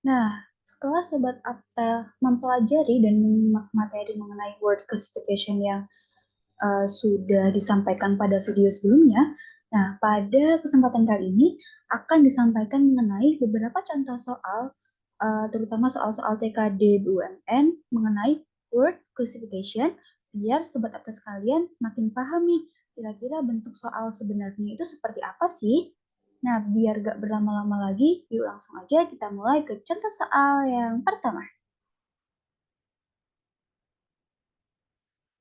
Nah, setelah Sobat Apta mempelajari dan menyimak materi mengenai word classification yang sudah disampaikan pada video sebelumnya, nah pada kesempatan kali ini akan disampaikan mengenai beberapa contoh soal, terutama soal-soal TKD BUMN mengenai word classification, biar Sobat Apta sekalian makin paham nih, kira-kira bentuk soal sebenarnya itu seperti apa sih? Nah, biar gak berlama-lama lagi, yuk langsung aja kita mulai ke contoh soal yang pertama.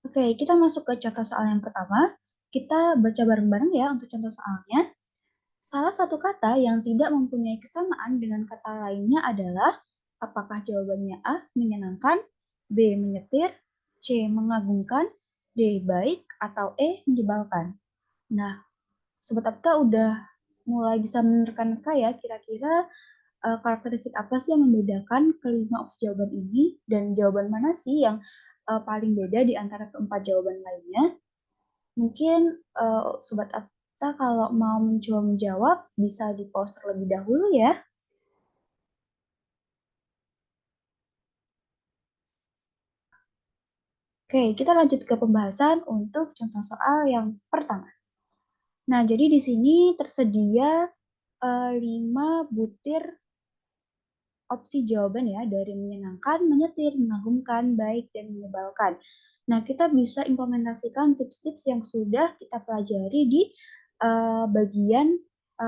Oke, kita masuk ke contoh soal yang pertama. Kita baca bareng-bareng ya untuk contoh soalnya. Salah satu kata yang tidak mempunyai kesamaan dengan kata lainnya adalah apakah jawabannya A. Menyenangkan, B. Menyetir, C. Mengagumkan, D. Baik, atau E. Menyebalkan. Nah, Sobat Apta udah mulai bisa menerka-nerka ya kira-kira karakteristik apa sih yang membedakan kelima opsi jawaban ini dan jawaban mana sih yang paling beda di antara keempat jawaban lainnya. Mungkin Sobat Atta kalau mau mencoba menjawab bisa di pause terlebih dahulu ya. Oke, kita lanjut ke pembahasan untuk contoh soal yang pertama. Nah, jadi di sini tersedia 5 butir opsi jawaban ya dari menyenangkan, menyetir, mengagumkan, baik, dan menyebalkan. Nah, kita bisa implementasikan tips-tips yang sudah kita pelajari di bagian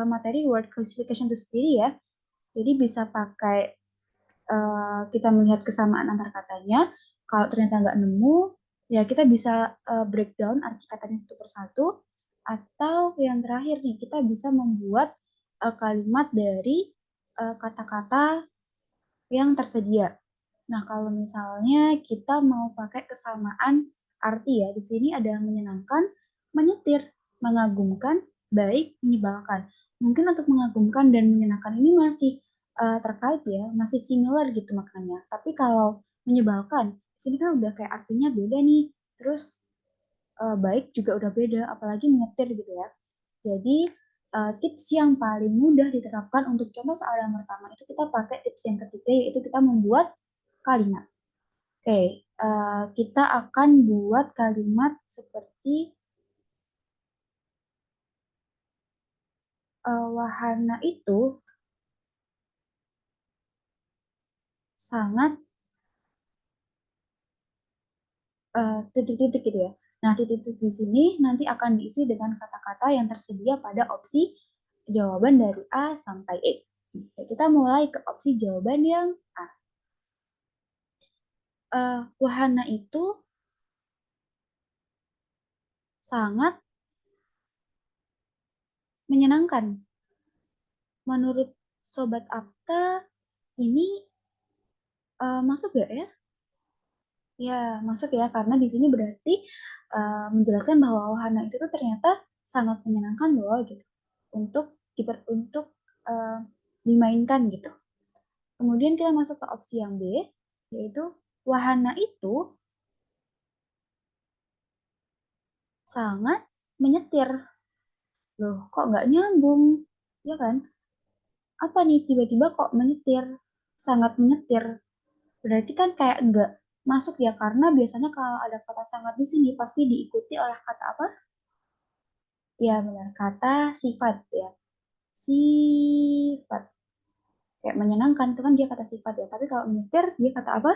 materi word classification itu sendiri ya. Jadi bisa pakai kita melihat kesamaan antar katanya. Kalau ternyata nggak nemu, ya kita bisa breakdown arti katanya satu persatu. Atau yang terakhir nih, kita bisa membuat kalimat dari kata-kata yang tersedia. Nah, kalau misalnya kita mau pakai kesamaan arti ya, di sini ada menyenangkan, menyetir, mengagumkan, baik, menyebalkan. Mungkin untuk mengagumkan dan menyenangkan ini masih terkait ya, masih similar gitu maknanya. Tapi kalau menyebalkan, di sini kan udah kayak artinya beda nih. Terus baik juga udah beda, apalagi menyetir gitu ya. Jadi tips yang paling mudah diterapkan untuk contoh soal yang pertama itu kita pakai tips yang ketiga yaitu kita membuat kalimat. Oke, kita akan buat kalimat seperti wahana itu sangat titik-titik gitu ya. Nah, titik-titik di sini nanti akan diisi dengan kata-kata yang tersedia pada opsi jawaban dari A sampai E. Oke, kita mulai ke opsi jawaban yang A. Wahana itu sangat menyenangkan. Menurut Sobat Apta, ini masuk gak ya? Ya, masuk ya, karena di sini berarti menjelaskan bahwa wahana itu tuh ternyata sangat menyenangkan loh gitu untuk untuk uh, dimainkan gitu. Kemudian kita masuk ke opsi yang B, yaitu wahana itu sangat menyetir. Loh, kok nggak nyambung? Ya kan? Apa nih tiba-tiba kok menyetir? Sangat menyetir. Berarti kan kayak enggak masuk ya, karena biasanya kalau ada kata sangat di sini pasti diikuti oleh kata apa? Ya benar, kata sifat ya. Sifat. Kayak menyenangkan itu kan dia kata sifat ya. Tapi kalau menyetir dia kata apa?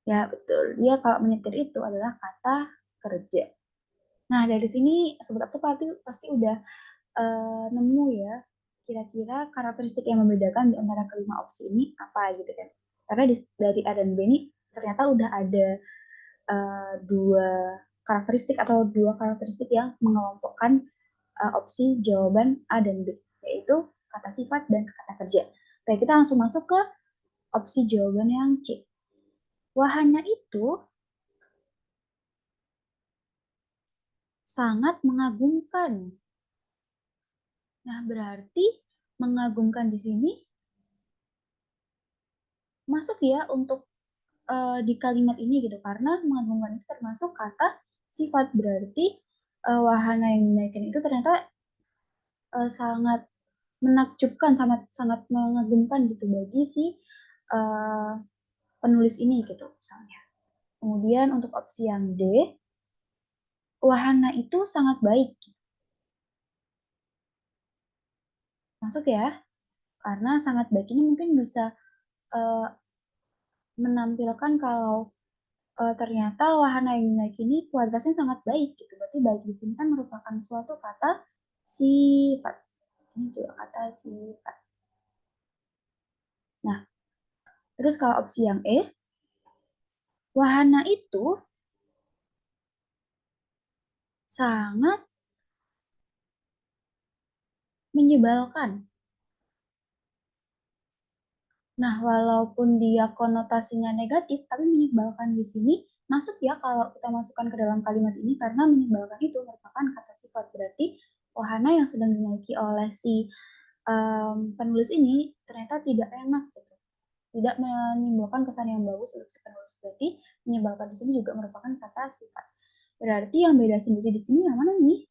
Ya betul, dia kalau menyetir itu adalah kata kerja. Nah dari sini sobat aku pasti udah nemu ya kira-kira karakteristik yang membedakan di antara kelima opsi ini apa gitu kan. Karena dari A dan B ini ternyata udah ada dua karakteristik atau dua karakteristik yang mengelompokkan opsi jawaban A dan B, yaitu kata sifat dan kata kerja. Oke, kita langsung masuk ke opsi jawaban yang C. Wahana itu sangat mengagumkan. Nah, berarti mengagumkan di sini masuk ya untuk di kalimat ini gitu, karena mengagumkan itu termasuk kata sifat, berarti wahana yang dinaikkan itu ternyata sangat menakjubkan, sangat sangat mengagumkan gitu bagi si penulis ini gitu misalnya. Kemudian untuk opsi yang D, wahana itu sangat baik. Masuk ya, karena sangat baik ini mungkin bisa menampilkan kalau ternyata wahana yang naik ini kualitasnya sangat baik gitu. Berarti baik di sini kan merupakan suatu kata sifat. Ini juga kata sifat. Nah, terus kalau opsi yang E, wahana itu sangat menyebalkan. Nah, walaupun dia konotasinya negatif, tapi menyebalkan di sini masuk ya kalau kita masukkan ke dalam kalimat ini karena menyebalkan itu merupakan kata sifat. Berarti wahana yang sedang dinaiki oleh si penulis ini ternyata tidak enak gitu. Tidak menimbulkan kesan yang bagus untuk si penulis. Berarti menyebalkan di sini juga merupakan kata sifat. Berarti yang beda sendiri di sini yang mana nih?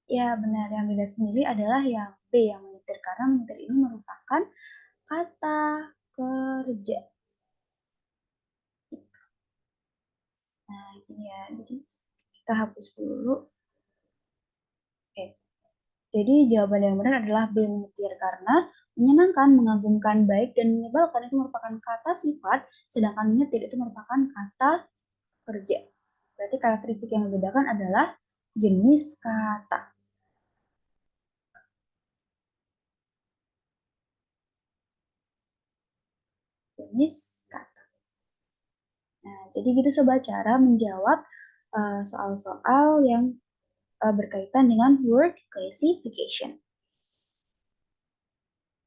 Ya benar, yang beda sendiri adalah yang B, yang menyetir. Karena menyetir ini merupakan kata kerja. Nah, ini ya. Jadi kita hapus dulu. Oke. Jadi jawaban yang benar adalah B, menyetir. Karena menyenangkan, mengagumkan, baik, dan menyebalkan itu merupakan kata sifat, sedangkan menyetir itu merupakan kata kerja. Berarti karakteristik yang membedakan adalah jenis kata. Jenis kata. Nah, jadi gitu sobat cara menjawab soal-soal yang berkaitan dengan word classification.